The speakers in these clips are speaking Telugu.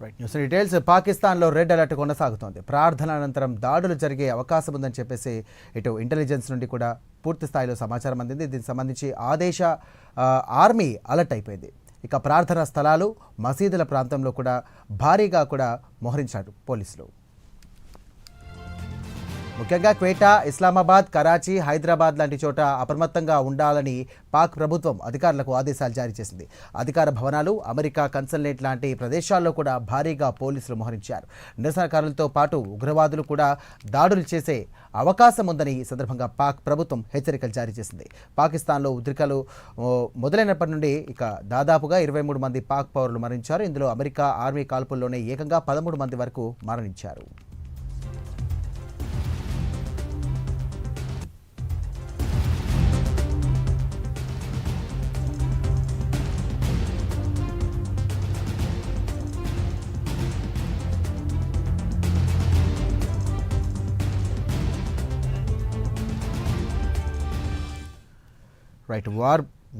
Right news details. పాకిస్తాన్లో రెడ్ అలర్ట్ కొనసాగుతోంది. ప్రార్థన అనంతరం దాడులు జరిగే అవకాశం ఉందని చెప్పేసి ఇటు ఇంటెలిజెన్స్ నుండి కూడా పూర్తి స్థాయిలో సమాచారం అందింది. దీనికి సంబంధించి ఆర్మీ అలర్ట్ అయిపోయింది. ఇక ప్రార్థనా స్థలాలు, మసీదుల ప్రాంతంలో కూడా భారీగా కూడా మోహరించారు పోలీసులు. ముఖ్యంగా క్వేటా, ఇస్లామాబాద్, కరాచీ, హైదరాబాద్ లాంటి చోట అప్రమత్తంగా ఉండాలని పాక్ ప్రభుత్వం అధికారులకు ఆదేశాలు జారీ చేసింది. అధికార భవనాలు, అమెరికా కన్సల్టేట్ లాంటి ప్రదేశాల్లో కూడా భారీగా పోలీసులు మోహరించారు. నిరసనకారులతో పాటు ఉగ్రవాదులు కూడా దాడులు చేసే అవకాశం ఉందని ఈ సందర్భంగా పాక్ ప్రభుత్వం హెచ్చరికలు జారీ చేసింది. పాకిస్తాన్లో ఉద్రికలు మొదలైనప్పటి నుండి ఇక దాదాపుగా 23 మంది పాక్ పౌరులు మరణించారు. ఇందులో అమెరికా ఆర్మీ కాల్పుల్లోనే ఏకంగా 13 మంది వరకు మరణించారు. రైట్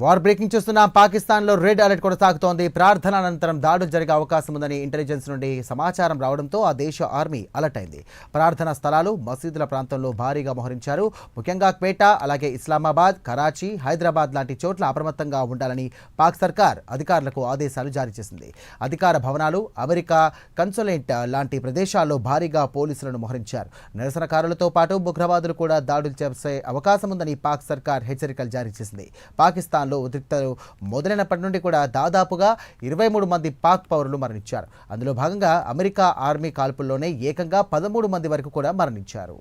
వార్ బ్రేకింగ్ చూస్తున్న పాకిస్తాన్లో రెడ్ అలర్ట్ కొనసాగుతోంది. ప్రార్థన అనంతరం దాడులు జరిగే అవకాశం ఉందని ఇంటెలిజెన్స్ నుండి సమాచారం రావడంతో ఆ దేశ ఆర్మీ అలర్ట్ అయింది. ప్రార్థనా స్థలాలు, మసీదుల ప్రాంతంలో భారీగా మోహరించారు. ముఖ్యంగా క్వేటా, అలాగే ఇస్లామాబాద్, కరాచీ, హైదరాబాద్ లాంటి చోట్ల అప్రమత్తంగా ఉండాలని పాక్ సర్కార్ అధికారులకు ఆదేశాలు జారీ చేసింది. అధికార భవనాలు, అమెరికా కన్సులేట్ లాంటి ప్రదేశాల్లో భారీగా పోలీసులను మోహరించారు. నిరసనకారులతో పాటు ఉగ్రవాదులు కూడా దాడులు చేసే అవకాశం ఉందని పాక్ సర్కార్ హెచ్చరికలు జారీ చేసింది. పాకిస్తాన్లో ఉద్రిక్తలు మొదలైనప్పటి నుండి కూడా దాదాపుగా 23 మంది పాక్ పౌరులు మరణించారు. అందులో భాగంగా అమెరికా ఆర్మీ కాల్పుల్లోనే ఏకంగా 13 మంది వరకు కూడా మరణించారు.